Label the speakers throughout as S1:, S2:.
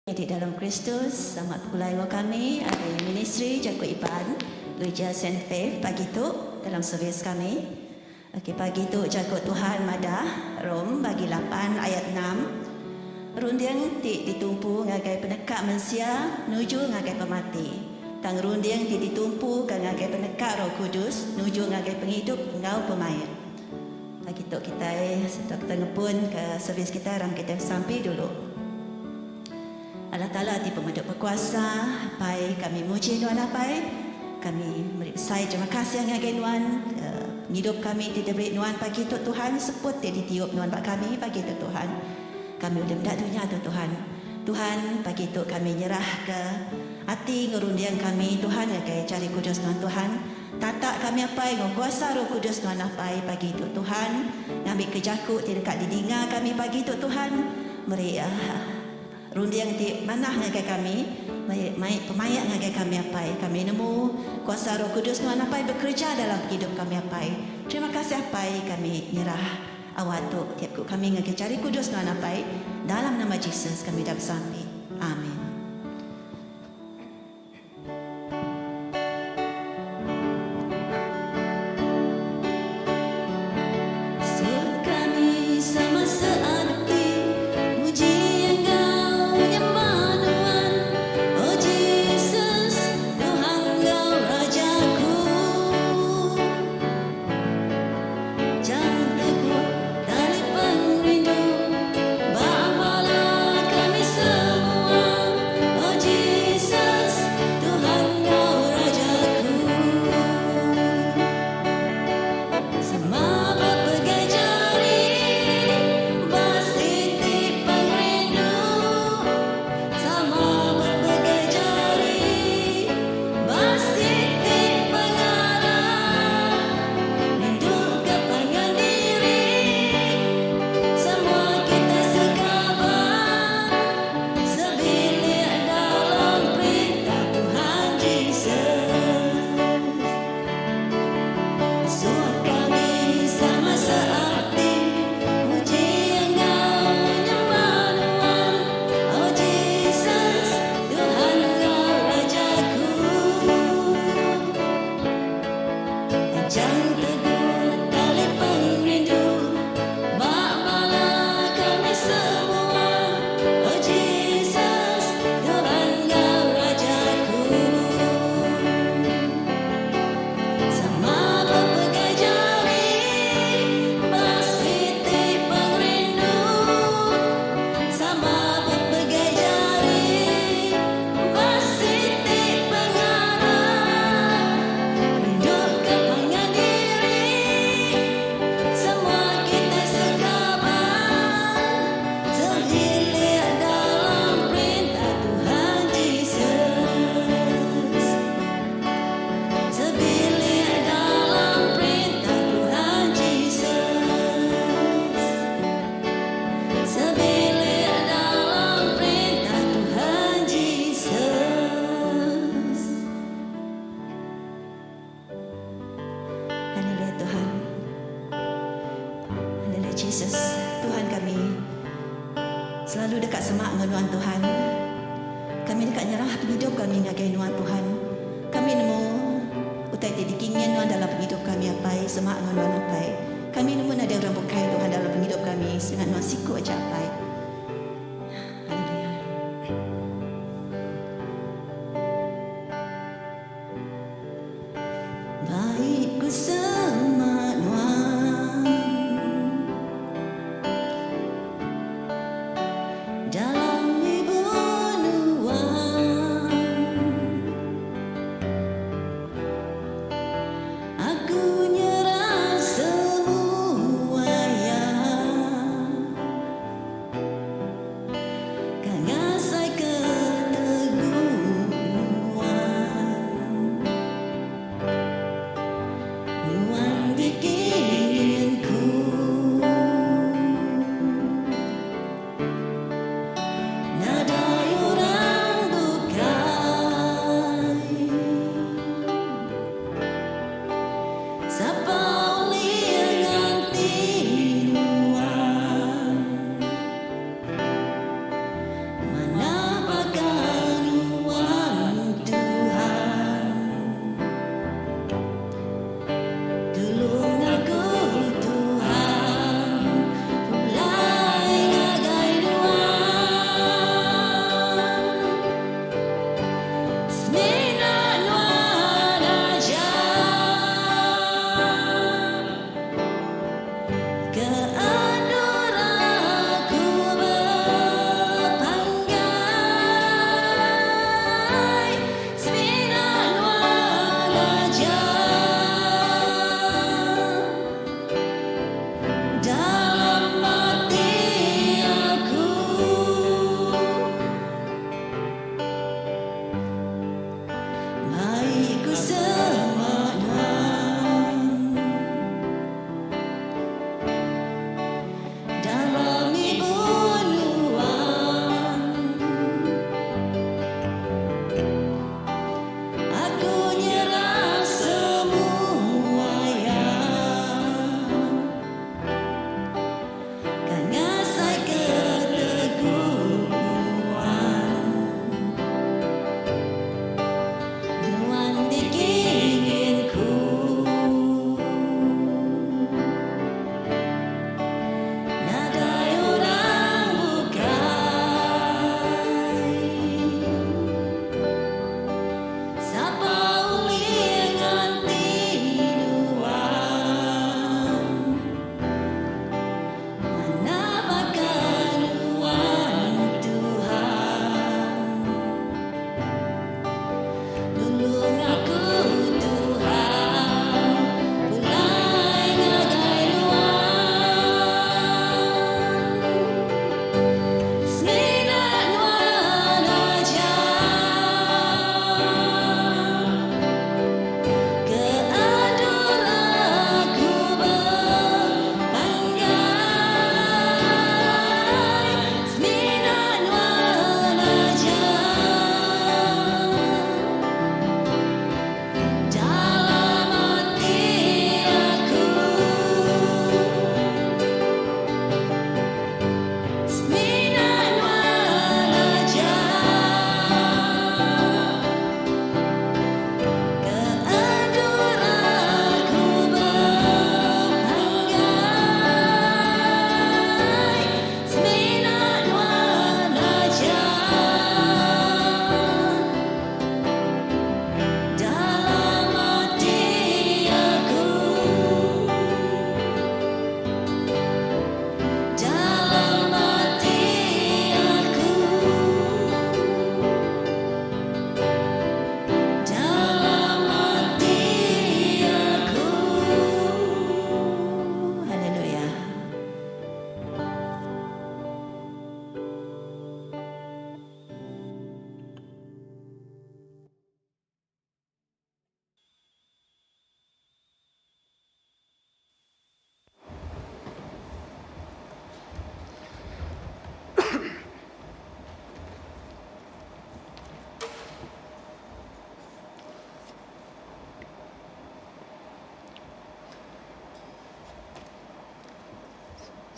S1: Di dalam Kristus, selamat pulai kami ada ministry Jangkut Iban Gereja Saint Faith pagi tu dalam servis kami. Okey, pagi tu Jangkut Tuhan Madah Rom bagi 8 ayat 6. Rundiang ti ditumpu ngagai penekak manusia nuju ngagai pemati. Tang rundiang ti ditumpu ngagai penekak Roh Kudus nuju ngagai penghidup ngau pemayat. Pagi tu kita kita ngepun ke servis kita ram kita sampai dulu. Allah Ta'ala di pemaduk berkuasa, pai kami muji Tuhan apai, kami saya terima kasih ngagai Tuhan, hidup kami diberi Tuhan pagi tu Tuhan, seput dia ditiup Tuhan bak kami pagi tu Tuhan. Kami udah mendak dunia tu Tuhan. Tuhan pagi tu kami nyerah ke hati ngerundiang kami Tuhan ngagai cari kudus Tuhan. Tatak kami apai kuasa Roh Kudus Tuhan apai pagi tu Tuhan. Ngambil kejakut di dekat didinga kami pagi tu Tuhan. Mereka rundiang ti manah ngagai kami, pemayat ngagai kami apai. Kami nemu kuasa Roh Kudus Tuhan apai bekerja dalam hidup kami apai. Terima kasih apai kami nyerah awak tu tiap kami ngagai cari kudus Tuhan apai. Dalam nama Yesus kami dah bersampai. Amin. Yesus, Tuhan kami selalu dekat semak dengan Tuhan. Kami dekat nyerah hidup kami ngagai Tuhan Tuhan. Kami nemu utai tidik ingin Tuhan dalam hidup kami apai semak dengan Tuhan apai. Kami nemu ada orang bukai Tuhan dalam hidup kami dengan Tuhan siku aja apai. Baik ku semak dalam ibu-nuan, aku nyerah semuanya.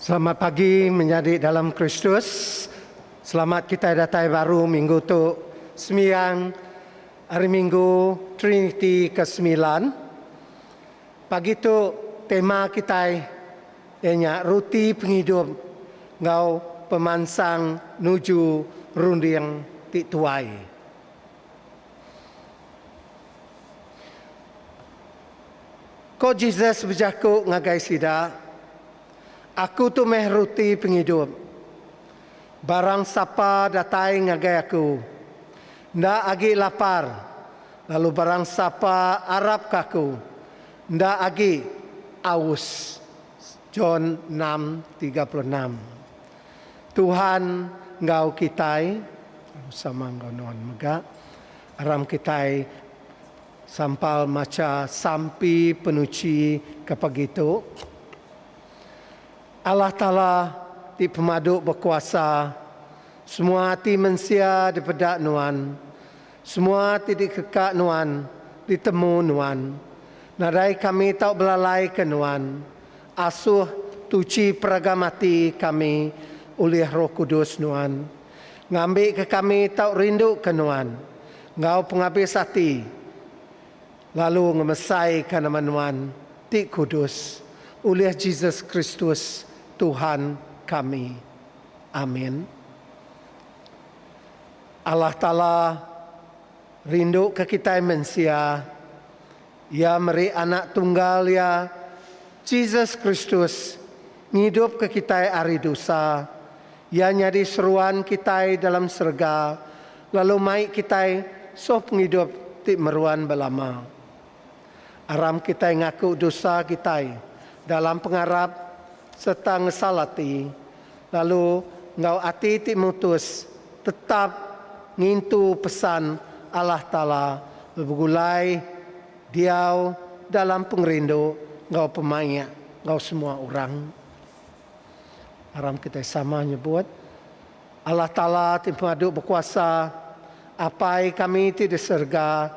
S2: Selamat pagi menjadi dalam Kristus. Selamat kita datang baru minggu tu 9 hari Minggu Trinity ke-9. Pagi tu tema kita ianya roti penghidup ngau pemansang nuju runding ti tuai. Ko Jesus berjaku ngagai sida, aku tu meh roti penghidup. Barang siapa datang ngagai aku, ndak agi lapar. Lalu barang siapa arap kaku, ndak agi aus. John 6:36. Tuhan ngau kitai, sama ngau non mega, aram kitai sampal maca sampi penuci kepagitu. Allah Ta'ala di pemaduk berkuasa, semua ti manusia di pedak nuan, semua ti di kekak nuan, ditemu nuan. Nadai kami tak belalai ke nuan, asuh tuci peragamati kami oleh Roh Kudus nuan. Ngambil ke kami tak rindu ke nuan, ngau penghabis hati, lalu ngemesai ke nama nuan, ti kudus, oleh Jesus Kristus, Tuhan kami. Amin. Allah Ta'ala rindu ke kita manusia. Ia meri anak tunggal ya Jesus Kristus hidup ke kita hari dosa. Ia nyadi seruan kita dalam surga. Lalu mai kita sop hidup ti meruan belama. Aram kita ngaku dosa kita dalam pengarap serta ngesalati, lalu ngau ati ti mutus tetap ngintu pesan Allah Ta'ala bergulai diau dalam pengerindu ngau pemaya ngau semua orang. Aram kita sama nyebut Allah Ta'ala ti pemaduk berkuasa, apai kami ti di surga,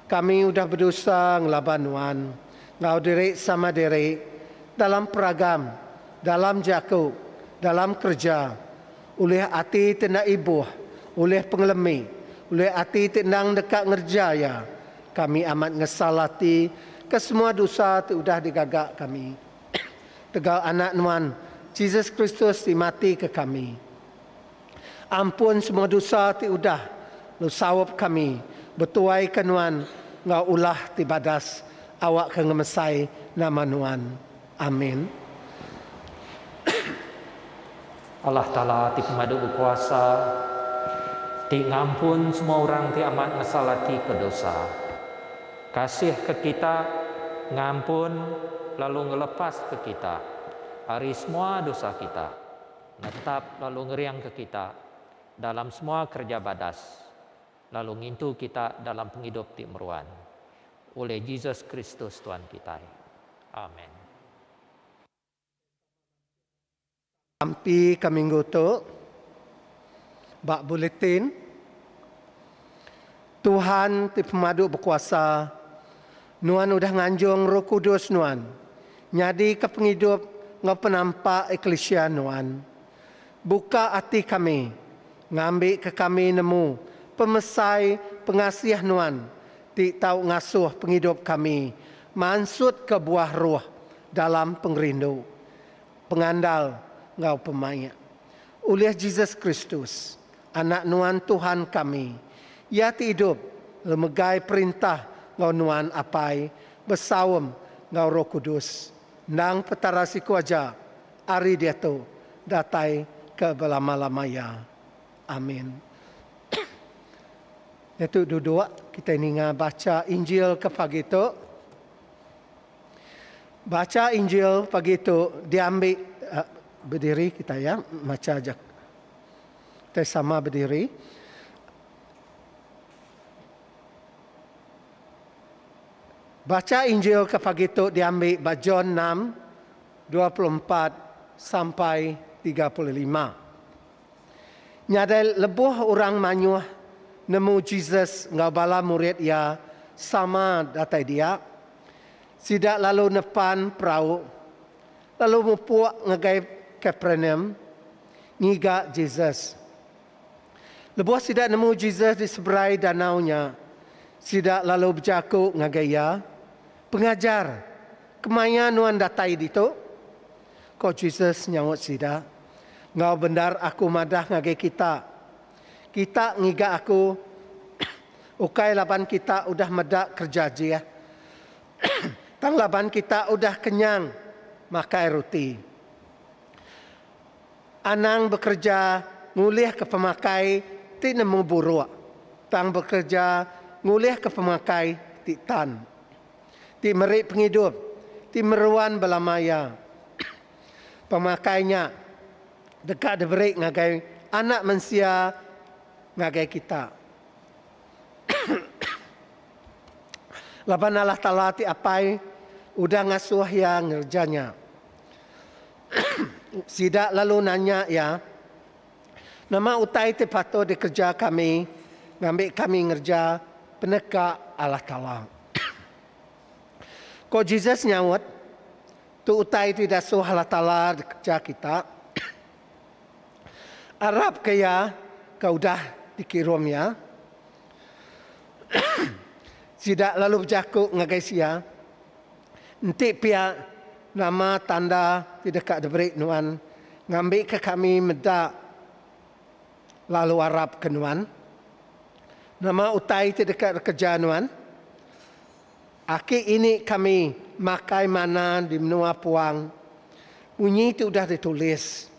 S2: kami udah berdosa ngelabanuan ngau diri sama diri dalam peragam, dalam jaku, dalam kerja, oleh hati tenda ibuh, oleh pengelemi, oleh hati tendang dekat ngerjaya, kami amat ngesalati ke semua dosa tu udah digagak kami. Tegal anak nuan, Jesus Kristus dimati ke kami. Ampun semua dosa tu udah, lu sawap kami, bertuai ke nuan, ngau ulah tibadas, awak ke ngemesai nama nuan. Amin.
S3: Allah Ta'ala ti pemaduk berkuasa, ti ngampun semua orang ti amat ngesalati ke dosa. Kasih ke kita, ngampun lalu ngelepas ke kita hari semua dosa kita. Netap lalu ngeriang ke kita dalam semua kerja badas. Lalu ngintu kita dalam penghidup ti meruan. Oleh Jesus Kristus Tuhan kita. Amin.
S2: Sampai ke minggu tu, bak buletin, Tuhan ti pemaduk berkuasa, nuan udah nganjung Roh Kudus nuan, nyadi ke penghidup ngau penampak eklesia nuan, buka hati kami, ngambil ke kami nemu pemesai pengasih nuan, ti tahu ngasuh penghidup kami, mansut ke buah roh dalam pengerindu, pengandal ngau pemaya. Oleh Jesus Kristus, anak nuan Tuhan kami, ia hidup lemegai perintah ngau nuan apai, bersawam ngau Roh Kudus, nang petarasi kuaja, hari dia tu datai ke belama-lamaya. Amin. Itu duduk, kita ini baca Injil ke pagi tu. Baca Injil pagi tu diambil, berdiri kita ya, baca aja. Kita sama berdiri. Baca Injil ke pagi tu diambil John 6, 24 sampai 35. Nyadai lebuh orang manyuh nemu Jesus ngabala murid ya sama datai dia. Sidak lalu nepan perahu, lalu mupuak ngagai Capernaum, ngiga Jesus. Lepas sida nemu Jesus di seberai danaunya, sida lalu berjaku ngagaya, pengajar, kemaya nuan datai dito? Ko Jesus nyawut sida, ngau benar aku madah ngagai kita. Kita ngiga aku, ukai laban kita udah medak kerja je. Tang laban kita udah kenyang makai roti. Anang bekerja ngulih ke pemakai ti nemu buruk. Tang bekerja ngulih ke pemakai ti tan. Ti merik penghidup, ti meruan belamaya. Pemakainya dekat deberik ngagai anak manusia ngagai kita. Laban Allah Ta'ala ti apai udah ngasuh yang ngerjanya. Sida lalu nanya ya, nama utai te pato di kerja kami, ngambil kami ngerja peneka Allah Ta'ala. Ko Jesus nyawut, tu utai tidak suh Allah Ta'ala di kerja kita. Arab kaya kau dah dikirim ya. Sida lalu berjaku ngagai sia. Nanti pihak nama tanda di dekat debrik nuan. Ngambil ke kami medak lalu Arab ke nuan. Nama utai di dekat kerja nuan. Aki ini kami makai mana di menua puang. Bunyi itu sudah ditulis.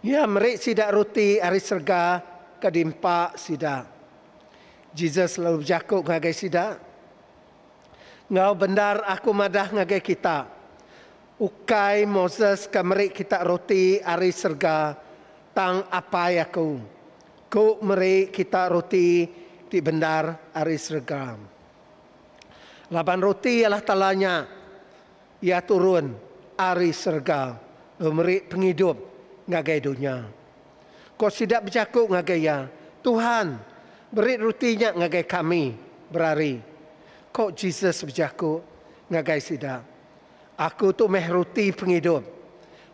S2: Ya merik sida roti hari serga kedimpak sida. Jesus lalu berjakuk ngagai sida. Ngau benar aku madah ngagai kita. Ukai Moses kemerik kita roti hari serga tang apa aku. Ku merik kita roti di benar hari serga. Laban roti ialah talanya. Ia turun hari serga. Merik penghidup ngagai dunia. Kau sidak berjakuk ngagai ya. Tuhan, beri rotinya ngagai kami berari. Kok Jesus berjaku ngagai sida. Aku tu meh roti penghidup.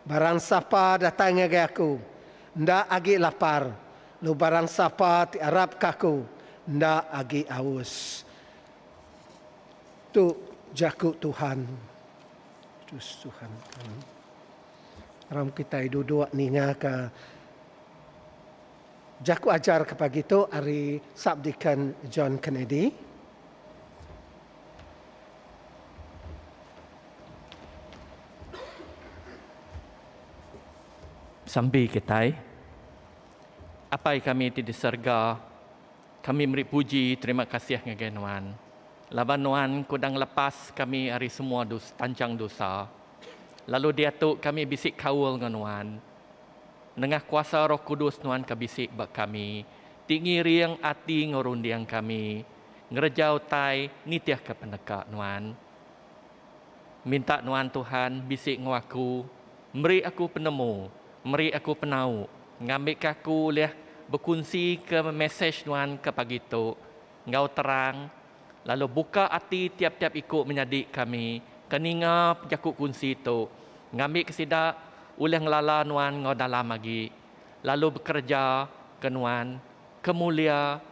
S2: Barang siapa datang ngagai aku, ndak agi lapar. Lu barang siapa ti arab kaku, ndak agi aus. Tu jaku Tuhan. Terus Tuhan. Ram kita duduk ninga ke jaku ajar kepada itu hari sabdikan John Kennedy.
S4: Sambil kita, apa yang kami di serga, kami beri puji, terima kasih ngagai Nuan. Laban Nuan kudang lepas kami hari semua tancang dosa. Lalu dia tu kami bisik kawul dengan Nuan. Dengan kuasa Roh Kudus Nuan kabisik bak kami, tinggi riang ati ngorundiang kami, ngerjau tai nitiah ke peneka Nuan. Minta Nuan Tuhan bisik ngaku, meri aku penemu, meri aku penau, ngambil aku liah berkunci ke mesej Nuan ke pagi tu, ngau terang, lalu buka hati tiap-tiap ikut menyadik kami, keningap jakuk kunci tu, ngambil kesidak uleh ngelala Nuan ngau dalam lagi. Lalu bekerja ke Nuan, kemulia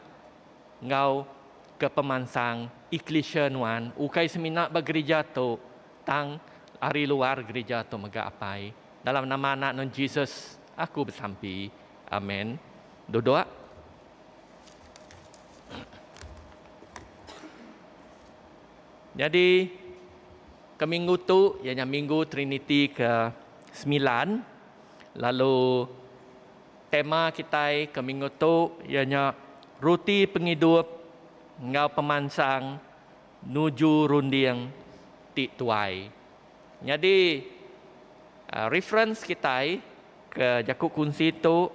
S4: ngau ke pemansang iklisya Nuan. Ukai seminak bergereja tu, tang hari luar gereja tu mega apai. Dalam nama anak non Jesus, aku bersampi. Amin. Doa. Jadi, ke minggu tu, ianya minggu Trinity ke 9. Lalu tema kita ke minggu tu ianya roti penghidup ngau pemansang nuju rundiang ti tuai. Jadi reference kita ke jakuk kunci tu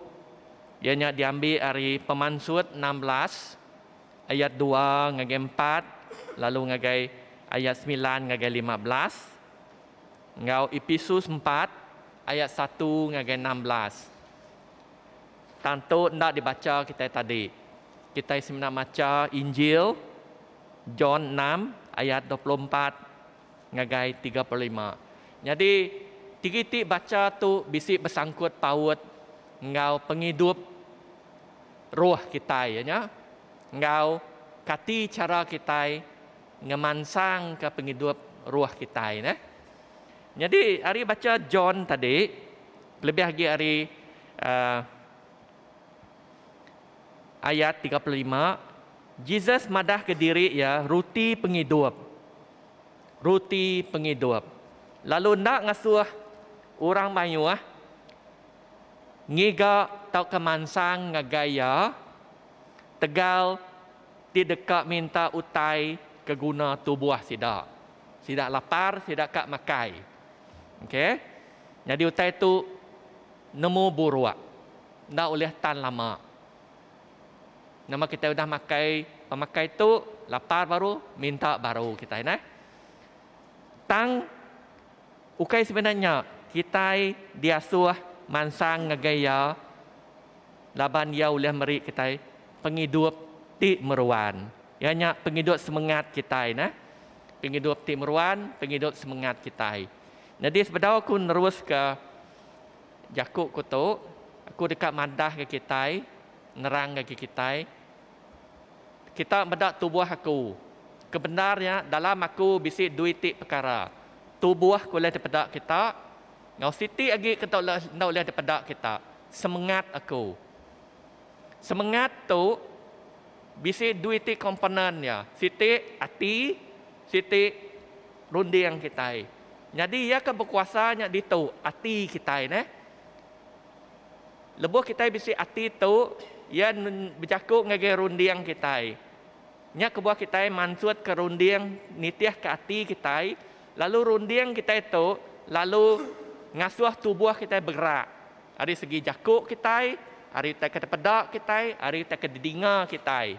S4: ianya diambil dari Pemansut 16 ayat 2 ngagai 4 lalu ngagai ayat 9 ngagai 15. Ngau Efesus 4 ayat 1 ngagai 16. Tentu tidak dibaca kita tadi. Kita sebenarnya baca Injil John 6 ayat 24 ngagai 35. Jadi Tiki-tik baca tu bisi bersangkut paut ngau penghidup roh kita ya. Ngau kati cara kita ngemansang ke penghidup roh kita ya. Jadi hari baca John tadi, lebih lagi hari ayat 35, Jesus madah ke diri ya, roti penghidup. Roti penghidup. Lalu nak ngasuh orang mayuah, ngiga tau kemansang ngagaya, tegal tidak minta utai keguna tubuh sidak. Sidak lapar, sidak kak makai. Okey. Jadi utai tu nemu buruak. Ndak oleh tan lama. Nama kita sudah pemakai tu lapar baru minta baru kita ini. Tang ukai sebenarnya kita diasuh mansang ngagaya laban dia oleh meri kita penghidup ti meruan. Ianya penghidup semangat kita ini. Penghidup ti meruan, penghidup semangat kita. Jadi sebenarnya aku nerus ke Jakub kutu, aku dekat madah ke kita, nerang ke kita. Kita bedak tubuh aku. Kebenarnya dalam aku bisi dua tik perkara. Tubuh boleh dipedak kita. Ngau siti lagi kita boleh dipedak kita. Semangat aku. Semangat tu bisi dua tik komponen ya. Siti hati, siti runding kita. Jadi ia ke berkuasanya di tu hati kita ini. Lebuh kita bisi hati tu ia berjakuk ngagai runding kita. Nya kebuah kita mansut ke runding nitiah ke hati kita, lalu runding kita itu lalu ngasuh tubuh kita bergerak. Hari segi jakuk kita, hari kita ke pedak kita, hari kita ke didinga kita.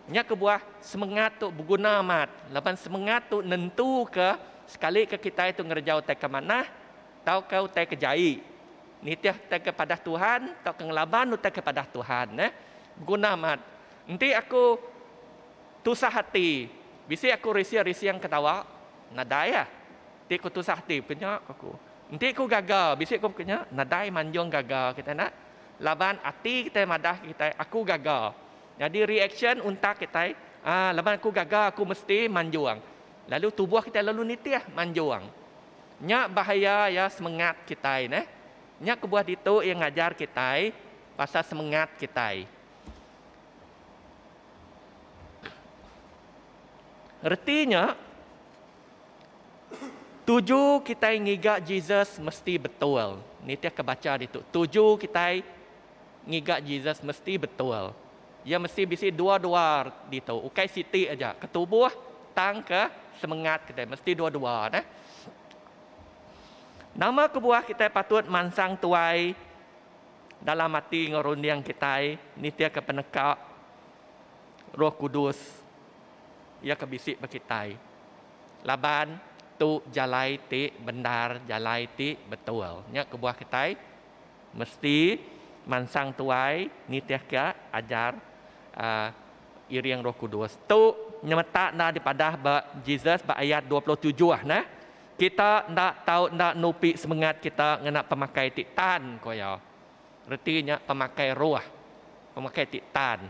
S4: Nya kebuah semangat tu berguna amat. Lapan semangat tu nentu ke sekali ke kita itu ngerjau tak ke mana, tau kau tak ke jai. Nitiah tak kepada Tuhan, tau ke ngelaban tak kepada Tuhan. Berguna amat. Nanti aku tusah hati. Bisi aku risi yang ketawa. Nadai ya. Nanti aku tusah hati. Punya aku. Nanti aku gagal. Bisi aku punya. Nadai manjung gagal. Kita nak. Laban hati kita madah kita. Aku gagal. Jadi reaction untak kita. Laban aku gagal. Aku mesti manjuang. Lalu tubuh kita lalu nitiah manjuang. Nya bahaya ya semangat kita ini. Nya kebuah itu yang ngajar kita. Pasal semangat kita. Artinya, tuju kita ngigak Jesus mesti betul. Ini dia kebaca itu. Tuju kita ngigak Jesus mesti betul. Ia mesti bisi dua-dua itu. Ukai siti aja. Ketubuh, tang ke semangat kita. Mesti dua-dua. Nama kebuah kita patut mansang tuai dalam hati ngerundiang kita. Ini dia ke penekak Roh Kudus. Ia kebisik berkitai. Laban tu jalai ti benar, jalai ti betul. Nya kebuah kitai mesti mansang tuai nitiah ke ajar iriang Roh Kudus. Tu nyemeta na dipadah ba Jesus ba ayat 27 nah. Kita ndak tahu ndak nupi semangat kita ngena pemakai ti tan koyo. Artinya pemakai roh. Pemakai ti tan.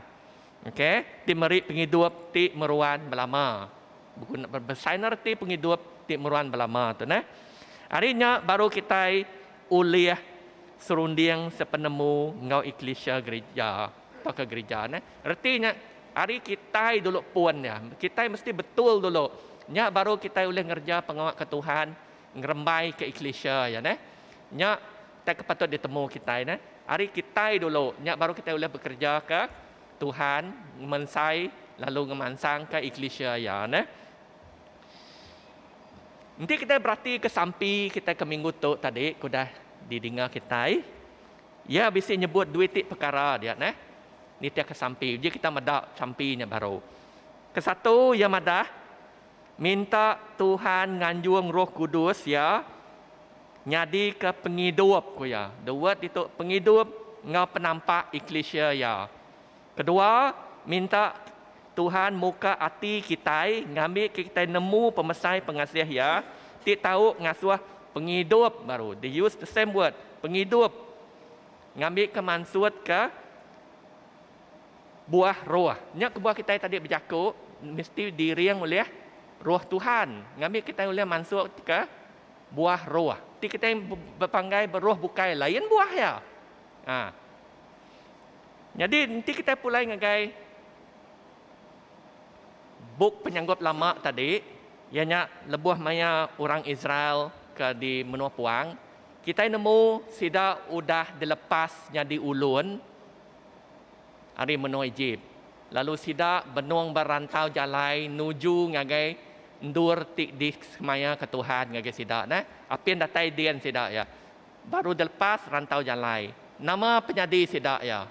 S4: Okey, ti meri penghidup ti meruan belama. Bukan bersainar ti penghidup ti meruan belama tu nah. Harinya baru kita uliah serunding sepenemu ngau iklesia gereja atau ke gereja nah. Artinya hari kita dulu puan ya. Kita mesti betul dulu. Nya baru kita boleh ngerja pengawak ke Tuhan, ngerembai ke iklesia ya nah. Nya tak patut ditemu kita nah. Hari kita dulu, nya baru kita boleh bekerja ke Tuhan mensai lalu ngemansang ke iklesia ya nah. Nanti kita berarti ke sampi kita ke minggu tu tadi kudah didengar kita. Ya bisa nyebut dua tik perkara dia nah. Ni dia ke sampi. Jadi kita madak sampinya baru. Ke satu ya madah minta Tuhan nganjung Roh Kudus ya nyadi ke penghidup ku ya. Dua itu penghidup ngau penampak iklesia ya. Kedua, minta Tuhan muka hati kita, ngambil kita nemu pemesai pengasih ya. Ti tahu ngasuh penghidup baru. They use the same word, penghidup. Ngambil ke mansut ke buah roh. Nya ke buah kita tadi bercakap mesti diriang oleh roh Tuhan. Ngambil kita oleh mansut ke buah roh. Ti kita berpanggai beroh bukai lain buah ya. Jadi nanti kita pulai ngagai buk penyanggup lama tadi, ianya lebuh maya orang Israel ke di menua puang. Kita nemu sida udah dilepas jadi ulun hari menua Egypt. Lalu sida benuang berantau jalai nuju ngagai ndur tik di maya ke Tuhan ngagai sida nah. Apin datai dian sida ya. Baru dilepas rantau jalai. Nama penyadi sida ya.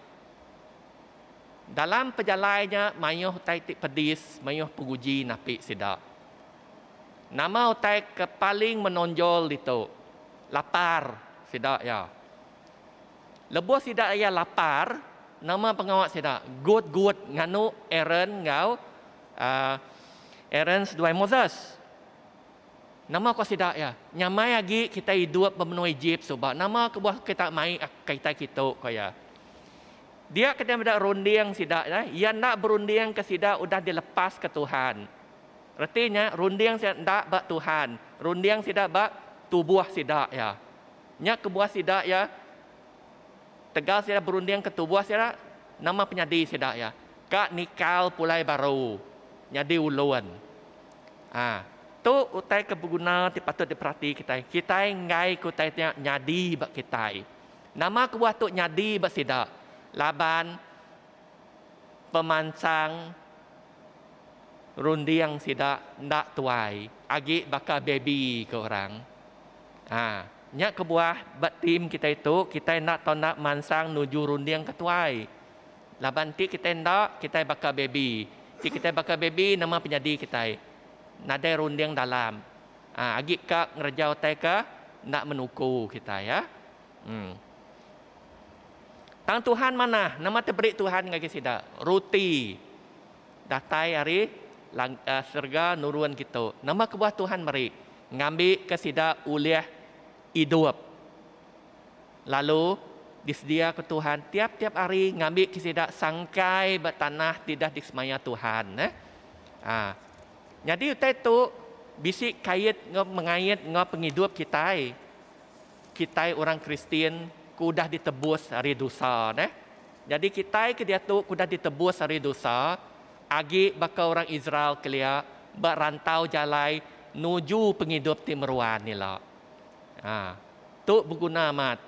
S4: Dalam perjalanannya mayuh utai tik pedis, mayuh penguji napi sida. Nama utai ke paling menonjol itu lapar sida ya. Lebuh sida ya lapar, nama pengawak sida good nganu Aaron ngau Aaron sedua Moses. Nama ko sida ya. Nyamai lagi kita hidup bemenua Egypt sebab nama kebuah kita mai kita ko ya. Dia kena ada runding sida ya. Ia nak berunding ke sida udah dilepas ke Tuhan. Artinya runding sida ndak bak Tuhan. Runding sida bak tubuh sida ya. Nya kebuah sida ya. Tegal sida berunding ke tubuh sida nama penyadi sida ya. Kak nikal pulai baru. Nyadi ulun. Tu utai kebeguna patut diperhati kita. Kita ngai kutai nyadi bak kita. Nama kebuah tu nyadi bak sida. Laban pemancang runding sida ndak tuai agi bakal baby ke orang. Nya kebuah bat tim kita itu kita nak nak mansang nuju runding ke tuai. Laban ti kita ndak kita bakal baby. Ti kita bakal baby nama penyadi kita. Nada runding dalam. Agi kak ngerjau tai ke nak menuku kita ya. Tang Tuhan mana? Nama terberi Tuhan ngagi sida. Roti. Datai hari serga nuruan kita. Nama kebuah Tuhan mari. Ngambil ke sida uliah hidup. Lalu disedia ke Tuhan tiap-tiap hari ngambil ke sida sangkai bertanah tidak disemaya Tuhan. Jadi itu bisik kait mengait penghidup kita. Kita orang Kristian kudah ditebus hari dosa Jadi kita ke dia tu kudah ditebus hari dosa. Agi bakal orang Israel kelia berantau jalai nuju penghidup timeruan ni lah. Tu berguna amat.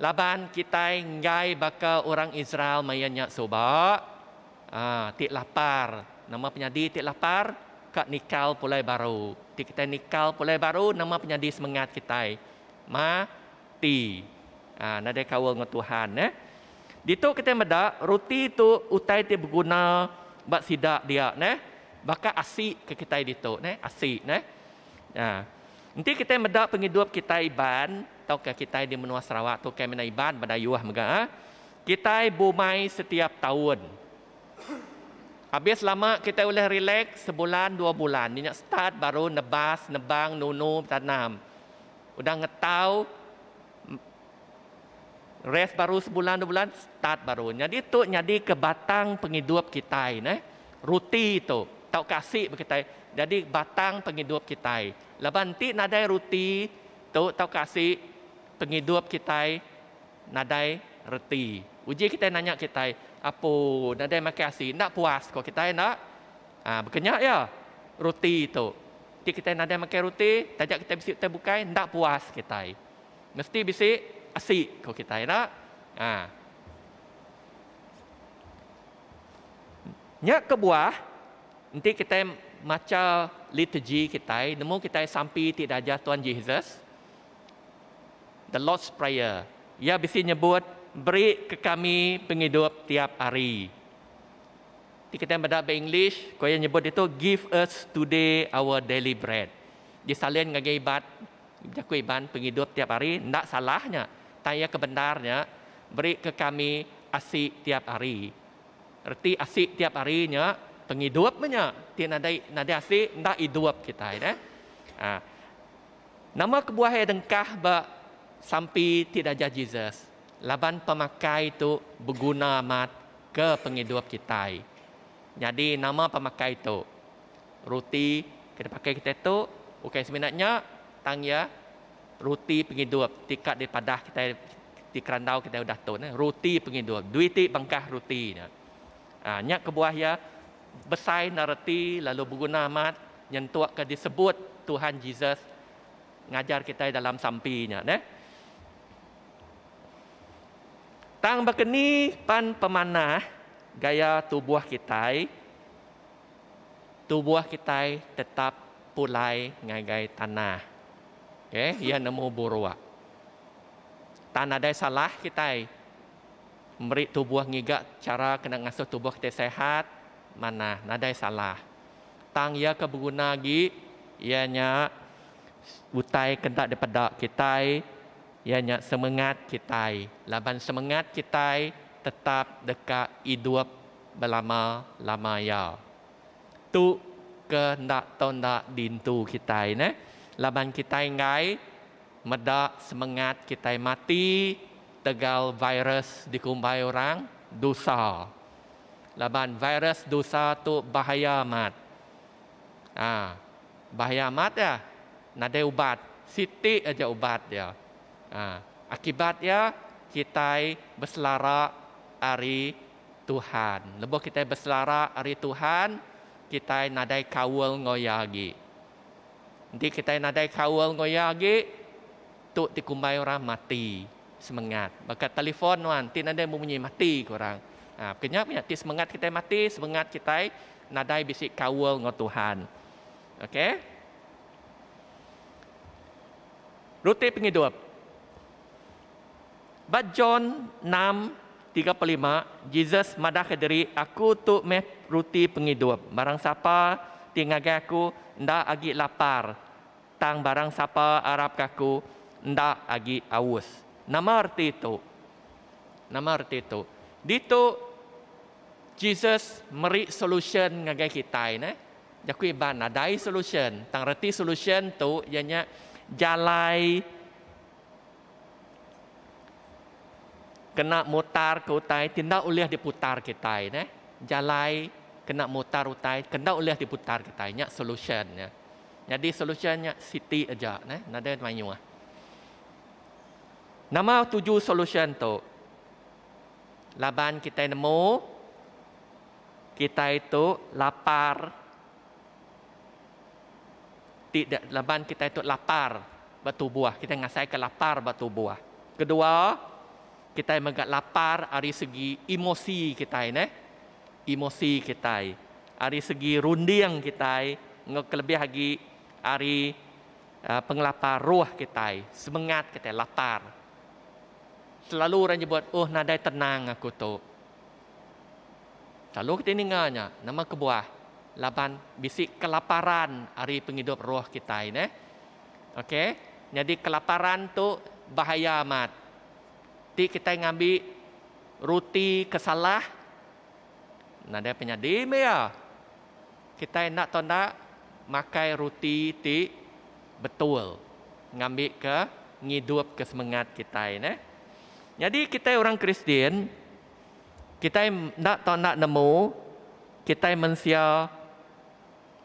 S4: Laban kita ngai bakal orang Israel mayanya soba. Tik lapar. Nama penyadi tik lapar kak nikal pulai baru. Tik kita nikal pulai baru nama penyadi semangat kita. Mati. Nada kawal dengan Tuhan. Dito kita meda roti tu utai ti berguna bak sidak dia baka asik ke kita dito asik nanti kita meda penghidup kita iban tau ke kita di menua Sarawak tu ke mena iban pada yuah mega kita bumai setiap tahun. Habis lama kita boleh relax sebulan 2 bulan. Ni nak start baru nebas, nebang, nunu, tanam. Udah ngetau rest baru sebulan 2 bulan start baru. Jadi tu jadi ke batang penghidup kita Ruti tu tau kasih kita. Jadi batang penghidup kita. Lepas nanti nadai ruti tu tau kasih penghidup kita nadai reti. Uji kita nanya kita apa nadai makan asi ndak puas kok kita nak berkenyak ya ruti tu. Nanti kita nadai makan ruti tajak kita bisik kita bukai ndak puas kita. Mesti bisik asik kau kita nak. Nyak kebuah nanti kita maca liturgi kita nemu kita sampai tidak ajar Tuhan Yesus. The Lord's Prayer. Ia bisa nyebut beri ke kami penghidup tiap hari. Nanti kita baca bahasa English, kau yang nyebut itu give us today our daily bread. Disalin ngagai ibat jaku iban penghidup tiap hari ndak salahnya. Tanya kebenarnya beri ke kami asik tiap hari. Erti asik tiap harinya penghidupnya. Tiada nada asik ndak hidup kita Nama kebuah dengkah ba sampai tidak jadi Jesus. Laban pemakai itu berguna amat ke penghidup kita. Jadi nama pemakai itu roti kita pakai kita itu bukan sebenarnya tangya roti penghidup tikat di padah kita di kerandau kita dah tahu roti penghidup duiti bangkah roti nyak kebuah ya besai narati lalu berguna amat nyentuak ke disebut Tuhan Jesus ngajar kita dalam sampinya tang bakeni pan pemanah gaya tubuh kita tetap pulai ngagai tanah. Okay, ia nemu burua. Tanah ada salah kita memberi tubuh ngigak cara kena ngasuh tubuh kita sehat mana nadai salah. Tang ia keberguna lagi ianya utai kena daripada kita ianya semangat kita. Laban semangat kita tetap dekat hidup berlama-lama ya. Tu kehendak tondak dintu kita laban kita ngai medak semangat kita mati tegal virus dikumbai orang dosa. Laban virus dosa tu bahaya amat. Bahaya amat ya. Nada ubat, siti aja ubat dia. Akibatnya kita berselara hari Tuhan. Lepas kita berselara hari Tuhan, kita nadai kawal ngoyagi. Nanti kita nadai kawal ngoyagi, tu dikumbai orang mati semangat. Bakat telefon wan, ti nadai membunyi mati korang. Kenyap punya ti semangat kita mati, semangat kita nadai bisik kawal ngo Tuhan. Okey? Roti penghidup. Bat John 6:35, Jesus madah ke diri, aku tu meh roti penghidup. Barang siapa tinggal aku, ndak agi lapar. Tang barang siapa arab kaku, ndak agi aus. Nama arti itu. Dito Jesus meri solution ngagai kita Jakui ban adai solution. Tang reti solution tu ianya jalai kena mutar ke utai, tidak boleh diputar kita jalai kena mutar utai, kena boleh diputar kita nya solution ya. Jadi solutionnya city aja nada mayu. Nama 7 solution tu. Laban kita nemu kita itu lapar. Tidak laban kita itu lapar batu buah, kita ngasai ke lapar batu buah. Kedua, kita mengat lapar dari segi emosi kita emosi kita dari segi rundiang kita lebih lagi dari pengelapar roh kita semangat kita lapar selalu orang nyebut nadai tenang aku tu selalu kita ingatnya nama kebuah laban bisik kelaparan dari penghidup roh kita okey jadi kelaparan tu bahaya amat. Kita ngambil roti kesalah, nada penyadi ya. Kita nak tonda makai roti ti betul, ngambil ke ngidup ke semangat kita Jadi kita orang Kristian, kita nak tonda nemu, kita manusia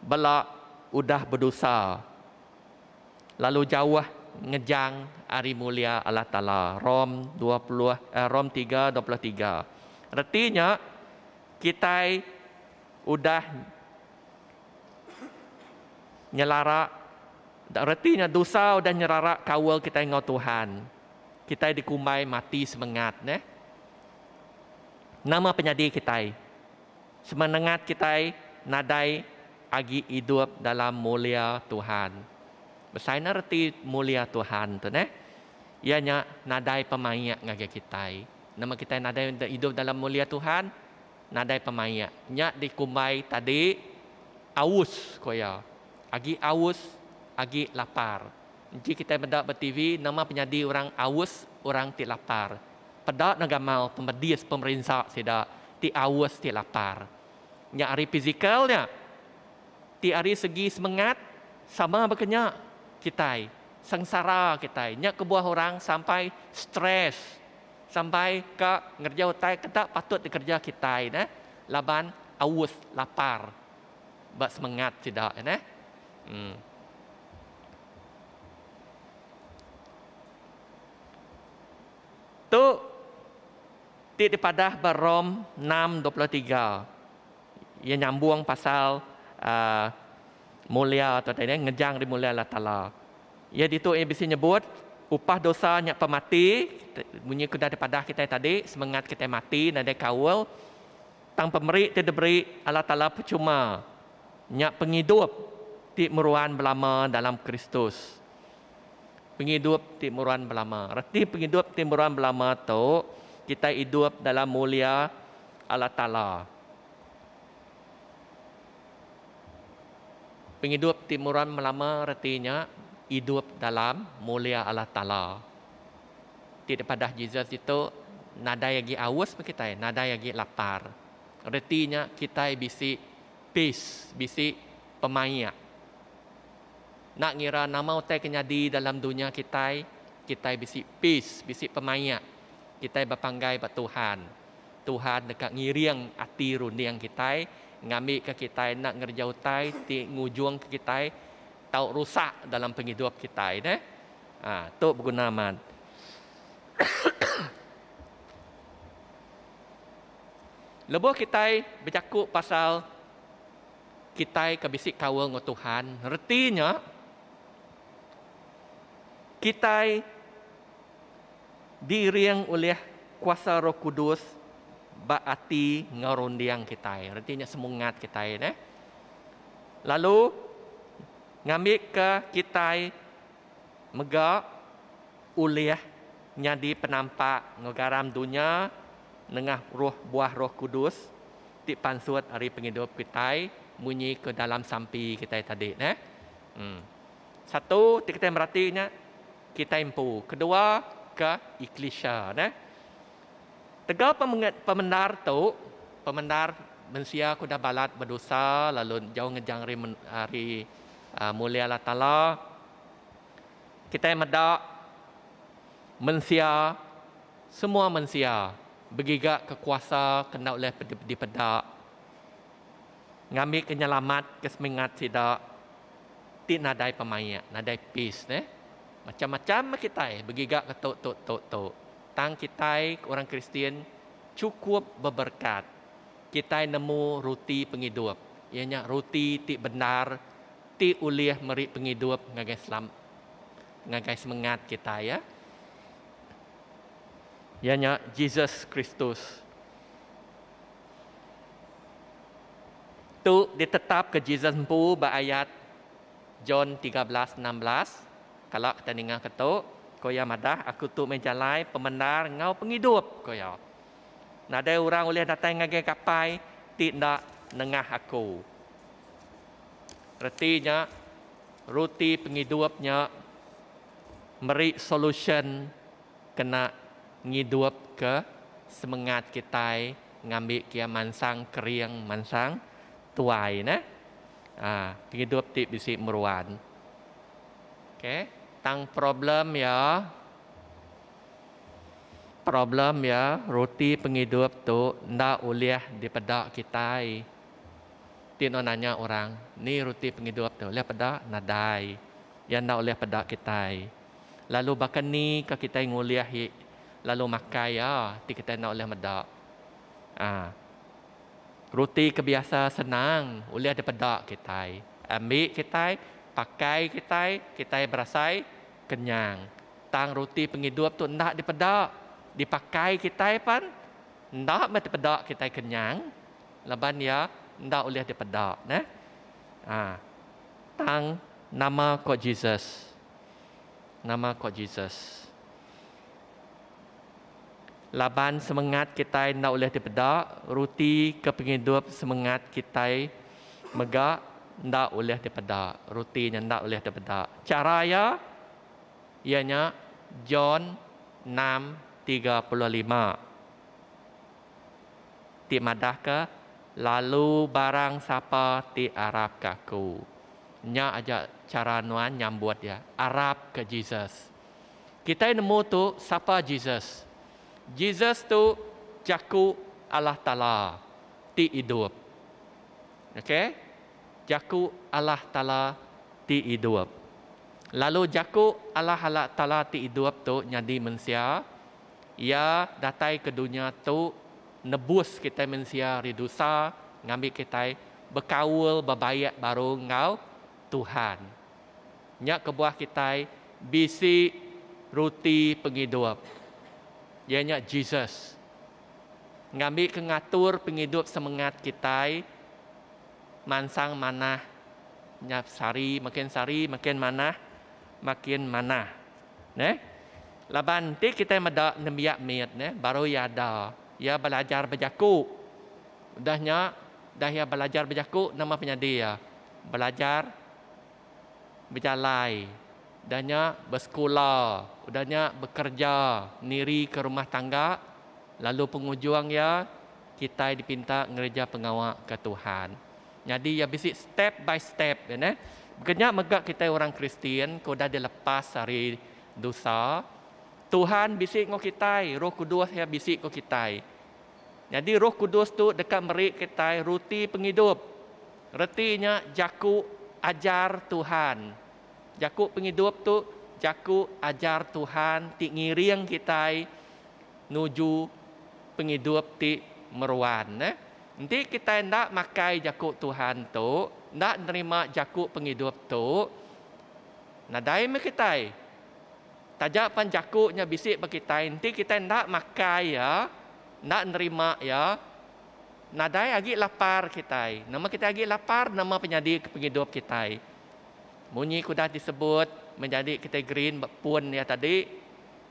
S4: belak udah berdosa, lalu jauh ngejang hari mulia Allah Ta'ala. Rom 3:23. Artinya kita udah nyelarak, artinya dosa udah nyelarak kawal kita ngau Tuhan. Kita dikumai mati semangat Nama penyadi kita. Semangat kita nadai agi hidup dalam mulia Tuhan. Besar arti mulia Tuhan tu ianya nadai pemayak ngagai kita. Nama kita nadai hidup dalam mulia Tuhan, nadai pemayak. Nya dikumai tadi aus koya. Agi aus, agi lapar. Jika kita mendak ber-TV, nama penyadi orang aus, orang ti lapar. Pedak nagamal pemedis pemerintah sida ti aus ti lapar. Nya ari fizikalnya ti ari segi semangat sama berkenyak kita sengsara kita. Nya kebuah orang sampai stres, sampai ke ngerja utai kita patut dikerja kita, laban aus lapar, bak semangat tidak, Tu di padah Barom 6:23. Ia nyambung pasal mulia atau tadi ngejang di mulia Allah Ta'ala. Ia itu bisa nyebut upah dosa nyak pemati, bunyi kuda di padah kita tadi, semangat kita mati nadai kawal, tang pemberi tidak beri Allah Ta'ala percuma. Nyak penghidup ti meruan belama dalam Kristus. Penghidup ti meruan belama. Arti penghidup ti meruan belama tu kita hidup dalam mulia Allah Ta'ala. Penghidup timuran melama artinya hidup dalam mulia Allah Ta'ala. Tidak pada Yesus itu nada lagi awas kita, nada lagi lapar. Artinya kita bisi peace, bisi pemaya. Nak ngira nama utai kenyadi dalam dunia kita bisi peace, bisi pemaya. Kita berpanggai buat Tuhan. Tuhan dekat ngiriang hati rundiang kita, ngambil ke kita nak ngerjau tai, ti ngujung ke kita, tau rusak dalam penghidup kita, tu berguna man. Lepas kita bercakap pasal kita kebisik kawal dengan Tuhan, artinya kita diriang oleh kuasa Roh Kudus baati ngarundiang kita, artinya semangat kita, Lalu ngambil ke kita mega oleh nyadi penampak ngagaram dunia nengah buah Roh Kudus ti pansut hari penghidup kita munyi ke dalam sampi kita tadi, Satu kita merhatinya kita impu, kedua ke iklisya, Tegal pemendar tu, pemendar mensia kuda balat berdosa, lalu jauh ngejang hari mulia Allah Ta'ala. Kita medak mensia, semua mensia, begigak kekuasa kena oleh dipedak. Ngambil kenyelamat, kesemangat tidak, ti nadai pemaya, nadai peace, Macam-macam kita, begigak ke tok. Tang kita orang Kristian cukup berberkat. Kita nemu roti penghidup. Ianya roti ti benar, ti uliah meri penghidup ngagai semangat kita, Ianya Jesus Kristus. Tu ditetap ke Jesus empu ayat John 13:16. Kalau kita dengar ketuk, koya madah aku tu menjalai pembenar ngau penghidup koya. Nada orang boleh datang ngagai kapai tidak nengah aku. Artinya roti penghidupnya meri solution kena ngidup ke semangat kita ngambil kia mansang keriang mansang tuai, penghidup ti bisi meruan. Okay. Tang problem ya roti penghidup tu ndak oleh dipedak kita. Tino nanya orang, ni roti penghidup tu oleh pedak nadai. Yang ndak oleh pedak kita. Lalu bahkan ni ke kita nguliah lalu makai ti kita ndak oleh medak. Roti kebiasa senang oleh dipedak kita. Ambil kita pakai kita berasai kenyang. Tang roti penghidup tu ndak dipedak, dipakai kita pan ndak dipedak kita kenyang. Laban ndak boleh dipedak, Tang nama kod Jesus. Nama kod Jesus. Laban semangat kita ndak boleh dipedak, roti ke penghidup semangat kita megak ndak boleh dipedak, rutinya ndak boleh dipedak. Cara ianya John 6:35. Ti madah ke lalu barang siapa ti arab kaku. nya aja cara nuan nyambut ya. Arab ke Jesus. Kita nemu tu siapa Jesus? Jesus tu jaku Allah Ta'ala ti hidup. Okey? Jaku Allah Ta'ala ti hidup. Lalu jaku Allah Ta'ala ti hidup tu jadi manusia. Ia datang ke dunia tu nebus kita manusia dari dosa, ngambil kita berkaul berbaik baru ngau Tuhan. Nya kebuah kita bisi roti penghidup. Ianya Jesus. Ngambil kengatur penghidup semangat kita mansang manah nyap sari makin manah makin manah. Ne? Laban ti kita mada nembiak miat ne baru ya ada. Ya belajar berjaku. Dah ya belajar berjaku nama penyadi ya. Belajar berjalai. Udahnya bersekolah, udahnya bekerja, niri ke rumah tangga, lalu penghujung ya kita dipinta ngereja pengawal ke Tuhan. Jadi ya bisik step by step ya ne. Bukannya megak kita orang Kristian kau dah dilepas dari dosa. Tuhan bisik ngau kita, Roh Kudus ya bisik ngau kita. Jadi Roh Kudus tu dekat merik kita roti penghidup. Retinya jaku ajar Tuhan. Jaku penghidup tu jaku ajar Tuhan ti ngiring kita nuju penghidup ti meruan. Nanti kita hendak makai jaku Tuhan tu, hendak nerima jaku penghidup tu, nadai me kita. Tajak pan jakunya bisik bagi kita, nanti kita hendak makai ya, hendak nerima ya, nadai agi lapar kita. Nama kita agi lapar, nama penyadi penghidup kita. Bunyi kuda disebut menjadi kita green pun ya tadi.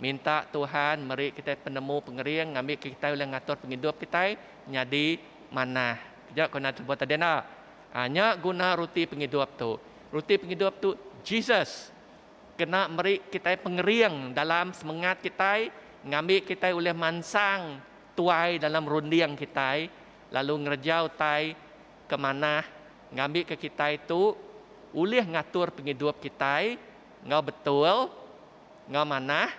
S4: Minta Tuhan meri kita penemu pengering ngambil kita oleh ngatur penghidup kita jadi manah. Kejap kau nak sebut tadi nak. Hanya guna roti penghidup tu. Roti penghidup tu Jesus. Kena meri kita pengering dalam semangat kita ngambil kita oleh mansang tuai dalam rundiang kita lalu ngerjau tai ke mana ngambil ke kita itu ulih ngatur penghidup kita ngau betul ngau manah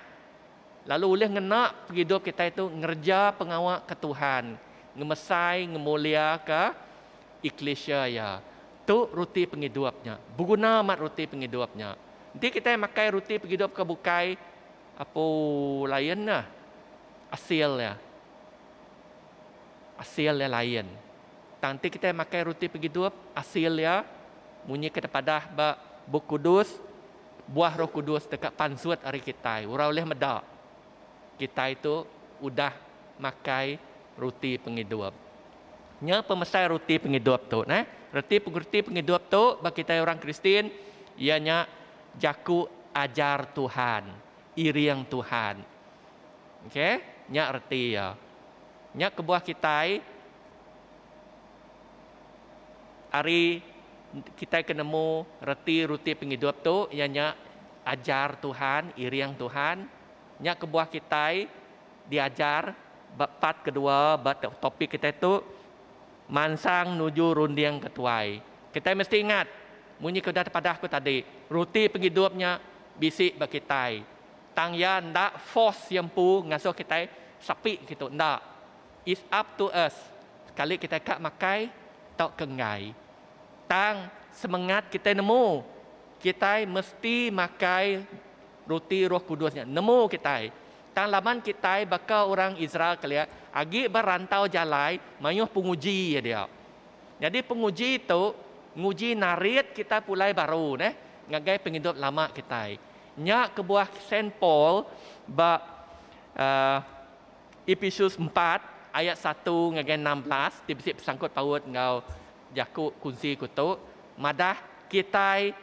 S4: lalu ulih ngena penghidup kita itu ngerja pengawal ke Tuhan ngemesai ngemulia ke iklesia ya tu roti penghidupnya berguna mat roti penghidupnya nanti kita makai roti penghidup ke bukai apa lain lah asilnya lain nanti kita makai roti penghidup asilnya bunyi kepada Roh Kudus, buah Roh Kudus dekat pansut hari kita. Urau oleh medak. Kita itu udah makai roti penghidup. Nya pemesan roti penghidup tu, nah. Roti penghidup tu bagi kita orang Kristian ianya jaku ajar Tuhan, iriang Tuhan. Okey, nya reti ya. Nya kebuah kita hari kita kenemu roti penghidup tu ianya ajar Tuhan, iriang Tuhan. Nya kebuah kita diajar part kedua topik kita itu mansang nuju rundiang ketuai. Kita mesti ingat bunyi kedah pada aku tadi, roti penghidupnya bisik bagi kita. Tang ya ndak force yang pu ngasuh kita sapi gitu ndak. It's up to us. Sekali kita kak makai tak kengai. Tang semangat kita nemu. Kita mesti makai roti Roh Kudusnya. Nemu kita. Tang laman kita bakal orang Israel kalian agi berantau jalai mayuh penguji ya dia. Jadi penguji itu nguji narit kita pulai baru ngagai penghidup lama kita. Nya kebuah Saint Paul Efesus 4 ayat 1 ngagai 16 dibisik pesangkut paut ngau jaku kunci kutu madah kita